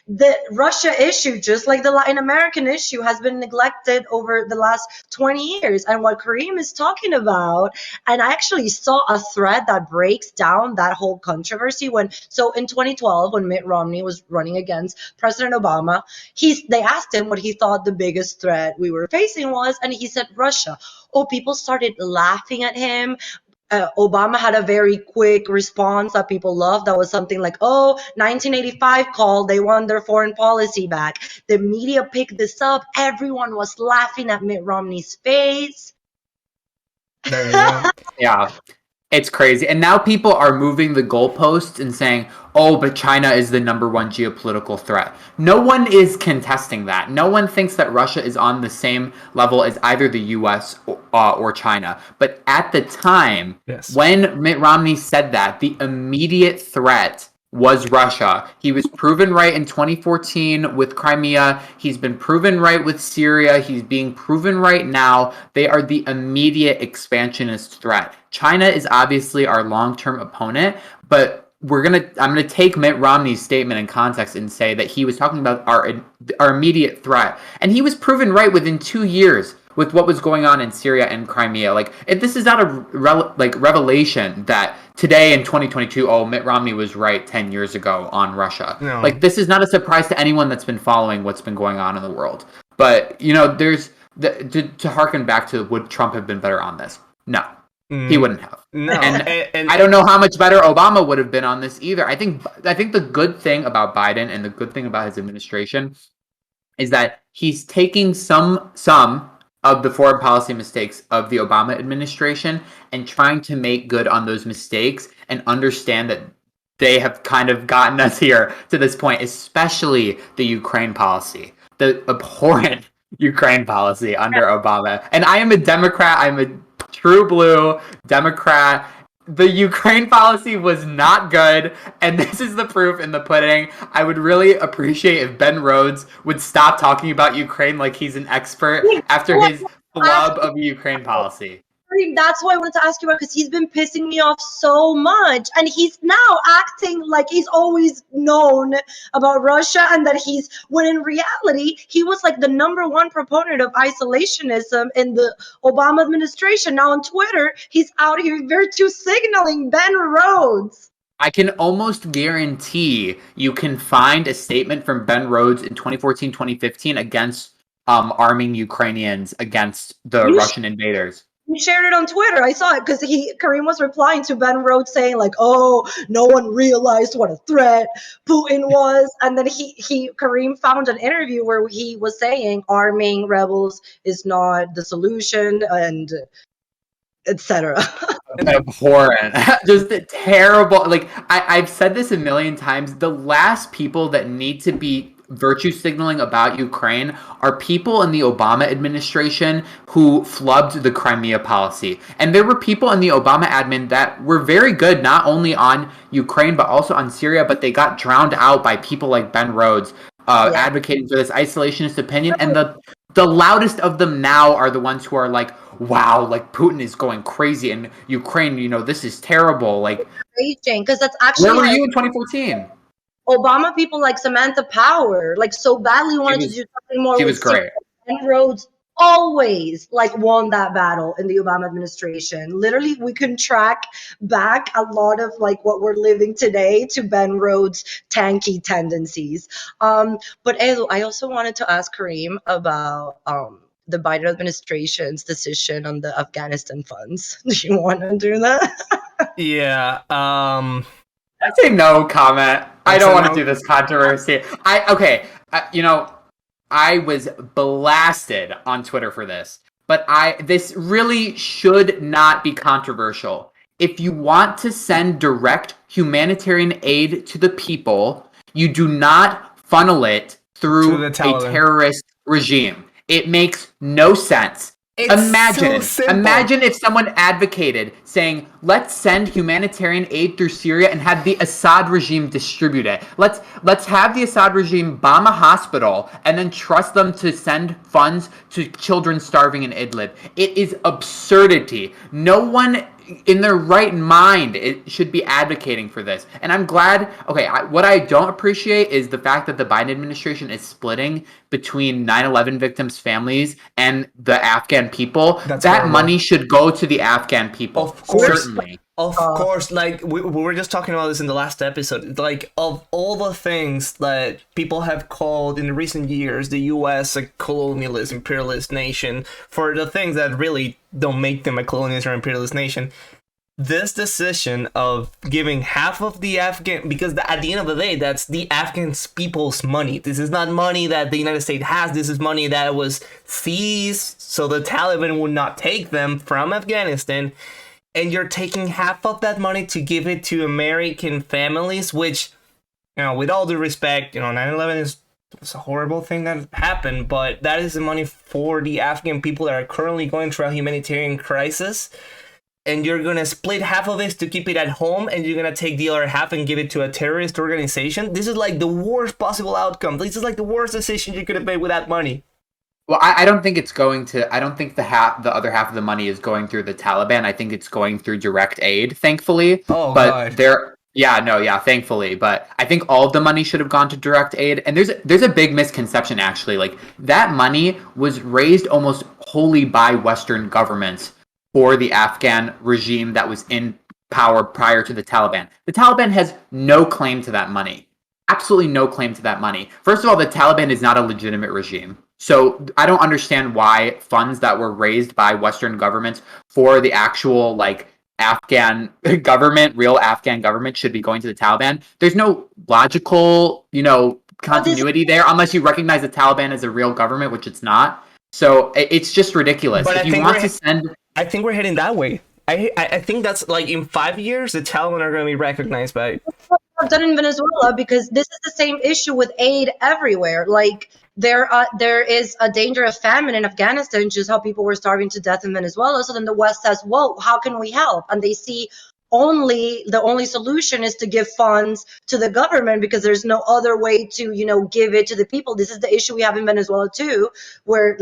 the Russia issue, just like the Latin American issue, has been neglected over the last 20 years. And what Kareem is talking about, and I actually saw a thread that breaks down that whole controversy so in 2012, when Mitt Romney was running against President Obama, they asked him what he thought the biggest threat we were facing was, and he said Russia. Oh, people started laughing at him. Obama had a very quick response that people loved. That was something like, 1985 call, they won their foreign policy back. The media picked this up. Everyone was laughing at Mitt Romney's face. There you go. Yeah. It's crazy. And now people are moving the goalposts and saying, oh, but China is the number one geopolitical threat. No one is contesting that. No one thinks that Russia is on the same level as either the U.S. or China. But at the time, when Mitt Romney said that, the immediate threat was Russia. He was proven right in 2014 with Crimea. He's been proven right with Syria. He's being proven right now. They are the immediate expansionist threat. China is obviously our long-term opponent, but I'm gonna take Mitt Romney's statement in context and say that he was talking about our immediate threat, and he was proven right within 2 years with what was going on in Syria and Crimea. This is not a revelation that today in 2022, Mitt Romney was right 10 years ago on Russia. No. This is not a surprise to anyone that's been following what's been going on in the world. But there's to harken back to, would Trump have been better on this? No. He wouldn't have. No, and I don't know how much better Obama would have been on this either. I think the good thing about Biden and the good thing about his administration is that he's taking some of the foreign policy mistakes of the Obama administration and trying to make good on those mistakes and understand that they have kind of gotten us here to this point, especially the Ukraine policy, the abhorrent Ukraine policy under Obama. And I am a Democrat. I'm a true blue Democrat. The Ukraine policy was not good, and this is the proof in the pudding. I would really appreciate if Ben Rhodes would stop talking about Ukraine like he's an expert after his flub of Ukraine policy. That's why I wanted to ask you about, because he's been pissing me off so much, and he's now acting like he's always known about Russia, and that when in reality he was like the number one proponent of isolationism in the Obama administration. Now on Twitter he's out here virtue signaling Ben Rhodes. I can almost guarantee you can find a statement from Ben Rhodes in 2014, 2015 against arming Ukrainians against the Russian invaders. He shared it on Twitter. I saw it because Kareem was replying to Ben Rhodes saying no one realized what a threat Putin was, and then Kareem found an interview where he was saying arming rebels is not the solution, and etc. Abhorrent. Just terrible. I've said this a million times. The last people that need to be virtue signaling about Ukraine are people in the Obama administration who flubbed the Crimea policy. And there were people in the Obama admin that were very good, not only on Ukraine, but also on Syria, but they got drowned out by people like Ben Rhodes advocating for this isolationist opinion. And the loudest of them now are the ones who are like, wow, like Putin is going crazy in Ukraine, this is terrible. Like, because that's actually where were you in 2014? Obama people like Samantha Power, like so badly wanted to do something more. She was great. And Rhodes always like won that battle in the Obama administration. Literally, we can track back a lot of like what we're living today to Ben Rhodes' tanky tendencies. But Edu, I also wanted to ask Kareem about the Biden administration's decision on the Afghanistan funds. Do you want to do that? Yeah. I say no comment. I don't want to do this controversy. I was blasted on Twitter for this, but this really should not be controversial. If you want to send direct humanitarian aid to the people, you do not funnel it through a terrorist regime. It makes no sense. Imagine if someone advocated saying, let's send humanitarian aid through Syria and have the Assad regime distribute it. Let's have the Assad regime bomb a hospital and then trust them to send funds to children starving in Idlib. It is absurdity. No one in their right mind should be advocating for this. And I'm glad, what I don't appreciate is the fact that the Biden administration is splitting between 9/11 victims' families and the Afghan people. That money should go to the Afghan people. Of course. Certainly. Of course, like we were just talking about this in the last episode. Like, of all the things that people have called in recent years the U.S. a colonialist, imperialist nation, for the things that really don't make them a colonialist or imperialist nation, this decision of giving half of the Afghan, because at the end of the day, that's the Afghan people's money. This is not money that the United States has. This is money that was seized so the Taliban would not take them from Afghanistan. And you're taking half of that money to give it to American families, which, with all due respect, 9/11 is a horrible thing that happened, but that is the money for the Afghan people that are currently going through a humanitarian crisis. And you're going to split half of it to keep it at home, and you're going to take the other half and give it to a terrorist organization. This is like the worst possible outcome. This is like the worst decision you could have made with that money. Well, I don't think it's going to. I don't think the other half of the money is going through the Taliban. I think it's going through direct aid, thankfully. Oh, but God. Thankfully. But I think all of the money should have gone to direct aid. And there's a big misconception, actually. Like, that money was raised almost wholly by Western governments for the Afghan regime that was in power prior to the Taliban. The Taliban has no claim to that money. Absolutely no claim to that money. First of all, the Taliban is not a legitimate regime. So I don't understand why funds that were raised by Western governments for the actual Afghan government, real Afghan government, should be going to the Taliban. There's no logical, continuity there unless you recognize the Taliban as a real government, which it's not. So it's just ridiculous. But I think we're heading that way. I think that's in 5 years the Taliban are going to be recognized by. Done in Venezuela, because this is the same issue with aid everywhere. Like, there is a danger of famine in Afghanistan, just how people were starving to death in Venezuela. So then the West says, whoa, how can we help? And they see the only solution is to give funds to the government, because there's no other way to give it to the people. This is the issue we have in Venezuela too, where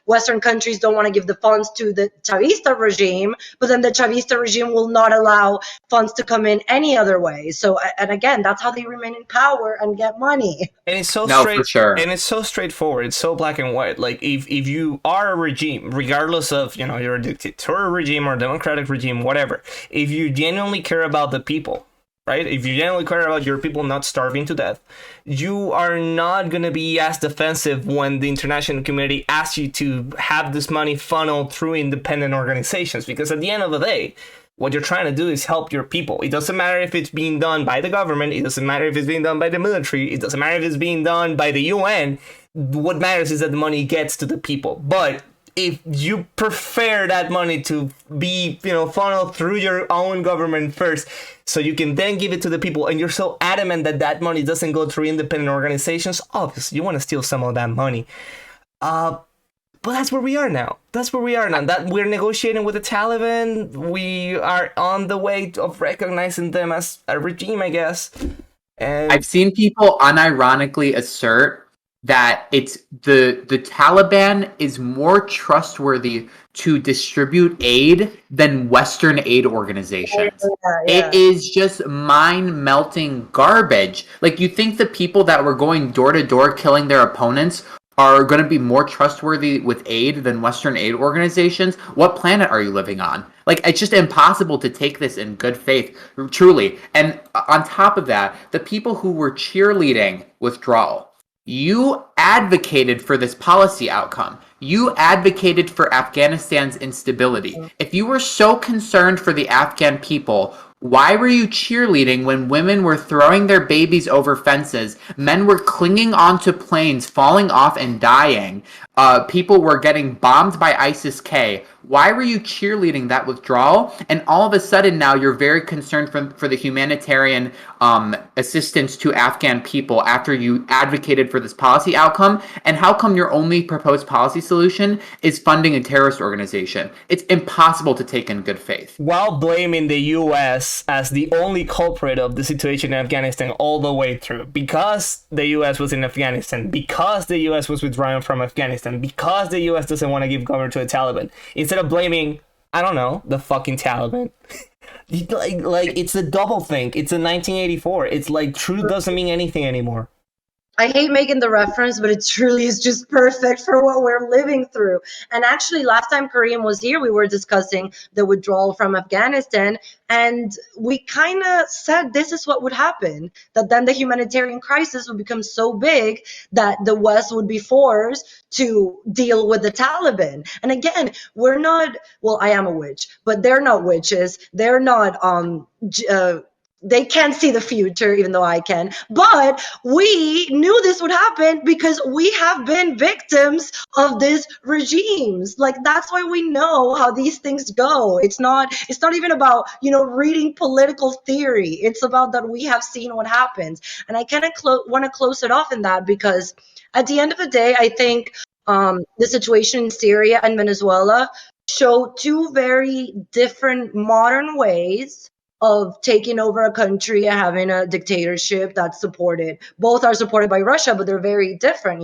Western countries don't want to give the funds to the Chavista regime, but then the Chavista regime will not allow funds to come in any other way. So, and again, that's how they remain in power and get money. And it's so for sure. And it's so straightforward. It's so black and white. Like, if you are a regime, regardless of you're a dictatorial regime or a democratic regime, whatever, if you genuinely care about the people, right? If you genuinely care about your people not starving to death, you are not going to be as defensive when the international community asks you to have this money funneled through independent organizations, because at the end of the day, what you're trying to do is help your people. It doesn't matter if it's being done by the government. It doesn't matter if it's being done by the military. It doesn't matter if it's being done by the UN. What matters is that the money gets to the people. But if you prefer that money to be, funneled through your own government first, so you can then give it to the people, and you're so adamant that that money doesn't go through independent organizations, obviously you want to steal some of that money. But that's where we are now. That we're negotiating with the Taliban. We are on the way of recognizing them as a regime, I guess. And I've seen people unironically assert that it's the Taliban is more trustworthy to distribute aid than Western aid organizations. Yeah. It is just mind-melting garbage. Like, you think the people that were going door to door killing their opponents are going to be more trustworthy with aid than Western aid organizations? What planet are you living on? Like, it's just impossible to take this in good faith, truly. And on top of that, the people who were cheerleading withdrawal, you advocated for this policy outcome. You advocated for Afghanistan's instability. If you were so concerned for the Afghan people, why were you cheerleading when women were throwing their babies over fences, men were clinging onto planes, falling off and dying, people were getting bombed by ISIS-K? Why were you cheerleading that withdrawal? And all of a sudden now you're very concerned for the humanitarian assistance to Afghan people after you advocated for this policy outcome? And how come your only proposed policy solution is funding a terrorist organization? It's impossible to take in good faith. While blaming the US as the only culprit of the situation in Afghanistan all the way through, because the US was in Afghanistan, because the US was withdrawing from Afghanistan, because the US doesn't want to give cover to the Taliban, instead of blaming, I don't know, the fucking Taliban. like it's a double think. It's a 1984. It's like truth doesn't mean anything anymore. I hate making the reference, but it truly is just perfect for what we're living through. And actually, last time Kareem was here, we were discussing the withdrawal from Afghanistan, and we kind of said this is what would happen, that then the humanitarian crisis would become so big that the West would be forced to deal with the Taliban. And again, we're not, well, I am a witch, but they're not witches. They're not, they can't see the future, even though I can. But we knew this would happen because we have been victims of these regimes. Like, that's why we know how these things go. It's not even about, reading political theory. It's about that we have seen what happens. And I kind of want to close it off in that, because at the end of the day, I think the situation in Syria and Venezuela show two very different modern ways of taking over a country and having a dictatorship that's supported. Both are supported by Russia, but they're very different.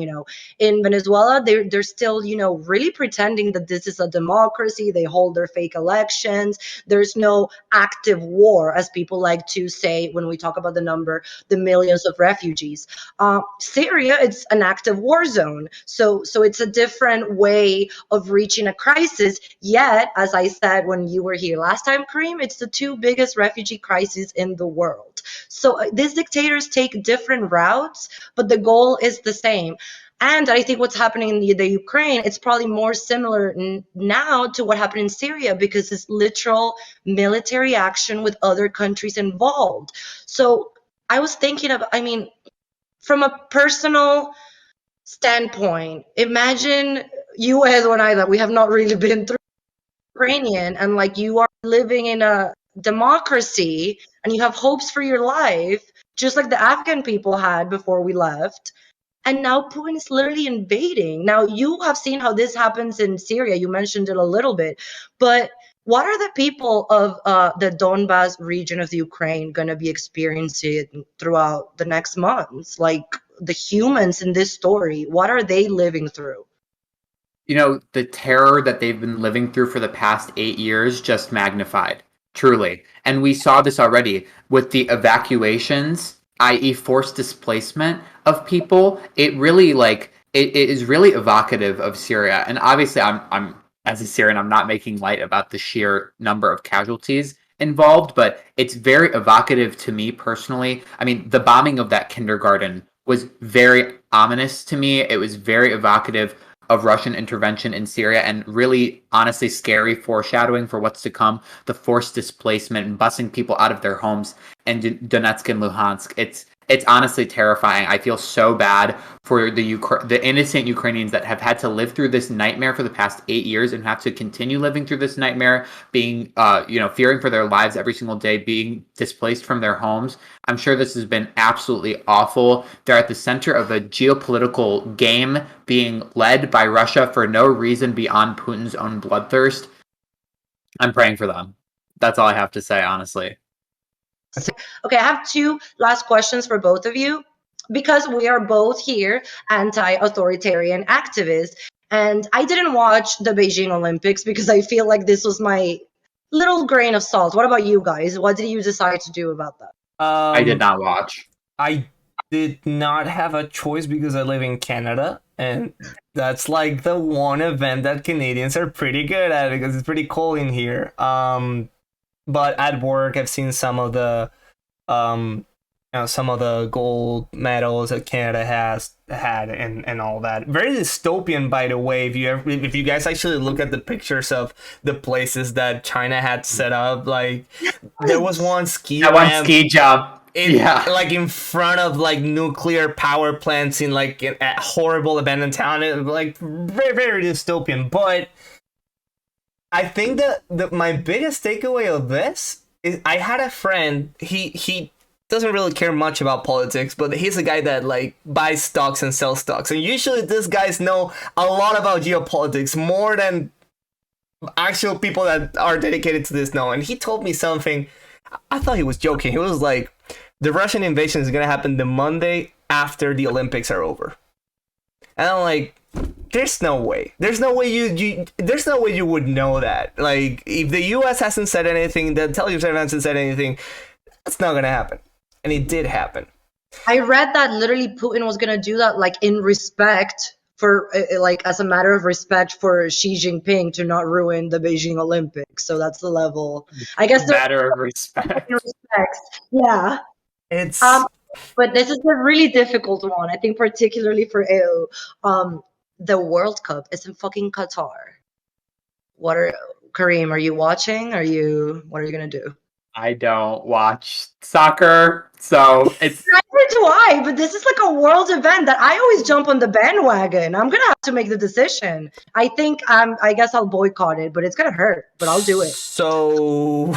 In Venezuela, they're still, really pretending that this is a democracy. They hold their fake elections. There's no active war, as people like to say when we talk about the millions of refugees. Syria, it's an active war zone. So it's a different way of reaching a crisis. Yet, as I said when you were here last time, Kareem, it's the two biggest refugee crises in the world. So these dictators take different routes, but the goal is the same. And I think what's happening in the Ukraine, it's probably more similar now to what happened in Syria, because it's literal military action with other countries involved. So I was thinking from a personal standpoint, imagine you as one I that we have not really been through Ukrainian, and like you are living in a democracy and you have hopes for your life, just like the Afghan people had before we left. And now Putin is literally invading. Now, you have seen how this happens in Syria. You mentioned it a little bit. But what are the people of the Donbas region of the Ukraine going to be experiencing throughout the next months? Like, the humans in this story, what are they living through? The terror that they've been living through for the past 8 years just magnified, truly. And we saw this already with the evacuations, i.e. forced displacement of people. It really, it is really evocative of Syria. And obviously, I'm as a Syrian, I'm not making light about the sheer number of casualties involved, but it's very evocative to me personally. I mean, the bombing of that kindergarten was very ominous to me. It was very evocative of Russian intervention in Syria, and really, honestly, scary foreshadowing for what's to come. The forced displacement and busing people out of their homes, and Donetsk and Luhansk. It's honestly terrifying. I feel so bad for the innocent Ukrainians that have had to live through this nightmare for the past 8 years and have to continue living through this nightmare, being fearing for their lives every single day, being displaced from their homes. I'm sure this has been absolutely awful. They're at the center of a geopolitical game being led by Russia for no reason beyond Putin's own bloodthirst. I'm praying for them. That's all I have to say, honestly. Okay, I have two last questions for both of you, because we are both here anti-authoritarian activists. And I didn't watch the Beijing Olympics because I feel like this was my little grain of salt. What about you guys? What did you decide to do about that? I did not watch. I did not have a choice because I live in Canada, and that's like the one event that Canadians are pretty good at because it's pretty cold in here. But at work, I've seen some of the some of the gold medals that Canada has had and all that. Very dystopian, by the way. If you guys actually look at the pictures of the places that China had set up, like there was one one ski jump. Like in front of like nuclear power plants in like a horrible abandoned town. It was like very, very dystopian. But I think that my biggest takeaway of this is I had a friend. He doesn't really care much about politics, but he's a guy that like buys stocks and sells stocks. And usually these guys know a lot about geopolitics, more than actual people that are dedicated to this know. And he told me something. I thought he was joking. He was like, the Russian invasion is going to happen the Monday after the Olympics are over. And I'm like, there's no way. There's no way you would know that. Like, if the US hasn't said anything, the television hasn't said anything, that's not going to happen. And it did happen. I read that literally Putin was going to do that, like, in respect for, like, as a matter of respect for Xi Jinping to not ruin the Beijing Olympics. So that's the level. I guess matter of respect. Yeah. It's but this is a really difficult one. I think particularly for EU. The World Cup is in fucking Qatar. Kareem, are you watching? What are you gonna do? I don't watch soccer, so it's neither do I, but this is like a world event that I always jump on the bandwagon. I'm gonna have to make the decision. I think I guess I'll boycott it, but it's gonna hurt, but I'll do it. So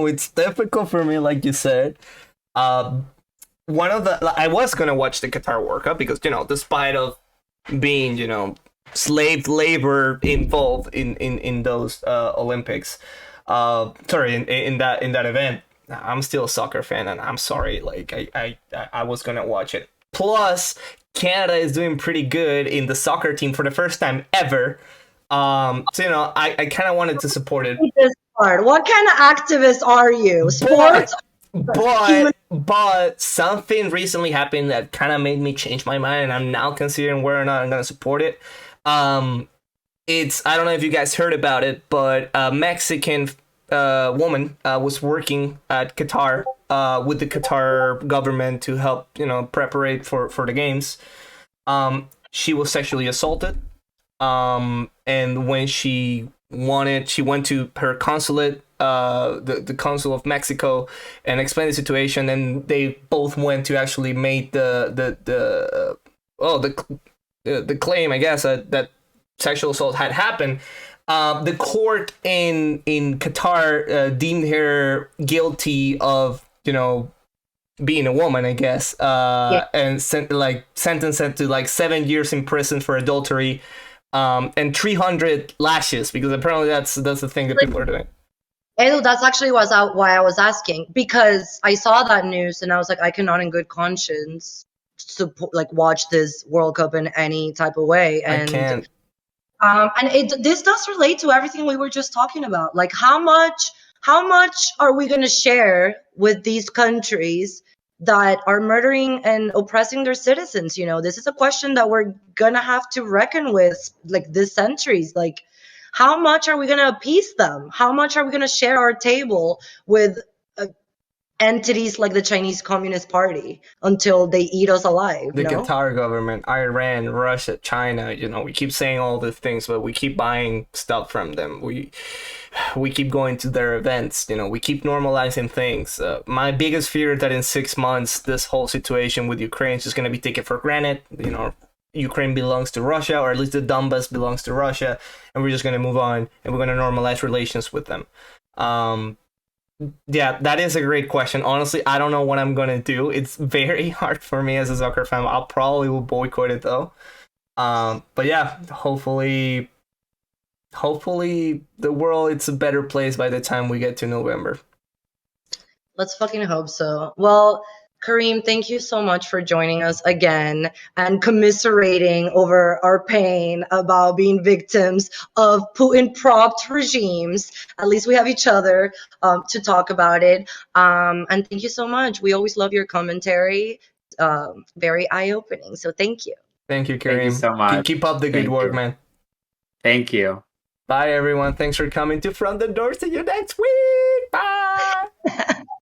it's difficult for me, like you said. I was gonna watch the Qatar World Cup because, despite of being, slave labor involved in those Olympics, in that event, I'm still a soccer fan, and I'm sorry, like I was gonna watch it. Plus, Canada is doing pretty good in the soccer team for the first time ever. So I kind of wanted to support it. What kind of activist are you? Sports. But something recently happened that kind of made me change my mind, and I'm now considering whether or not I'm going to support it. I don't know if you guys heard about it, but a Mexican woman was working at Qatar with the Qatar government to help, preparate for the games. She was sexually assaulted. And when she went to her consulate, the consul of Mexico, and explained the situation, and they both went to actually make the claim, I guess, that sexual assault had happened. The court in Qatar deemed her guilty of being a woman, I guess, and sentenced her to like 7 years in prison for adultery, and 300 lashes, because apparently that's the thing that people are doing. Edu, that's actually why I was asking, because I saw that news and I was like, I cannot in good conscience watch this World Cup in any type of way. And I can't. This does relate to everything we were just talking about. Like, how much are we going to share with these countries that are murdering and oppressing their citizens? This is a question that we're going to have to reckon with, like, this centuries. Like, how much are we going to appease them? How much are we going to share our table with entities like the Chinese Communist Party until they eat us alive. The No? Qatar government, Iran, Russia, China, we keep saying all these things, but we keep buying stuff from them. We keep going to their events, we keep normalizing things. My biggest fear that in 6 months, this whole situation with Ukraine is just going to be taken for granted. Ukraine belongs to Russia, or at least the Donbas belongs to Russia, and we're just going to move on and we're going to normalize relations with them. Yeah, that is a great question. Honestly, I don't know what I'm gonna do. It's very hard for me as a soccer fan. I'll probably will boycott it though. But yeah, hopefully the world it's a better place by the time we get to November. Let's fucking hope so. Well, Kareem, thank you so much for joining us again and commiserating over our pain about being victims of Putin-propped regimes. At least we have each other to talk about it. And thank you so much. We always love your commentary. Very eye-opening. So thank you. Thank you, Kareem. Thank you so much. Keep up the good work, man. Thank you. Bye, everyone. Thanks for coming to Front the Door. See you next week. Bye.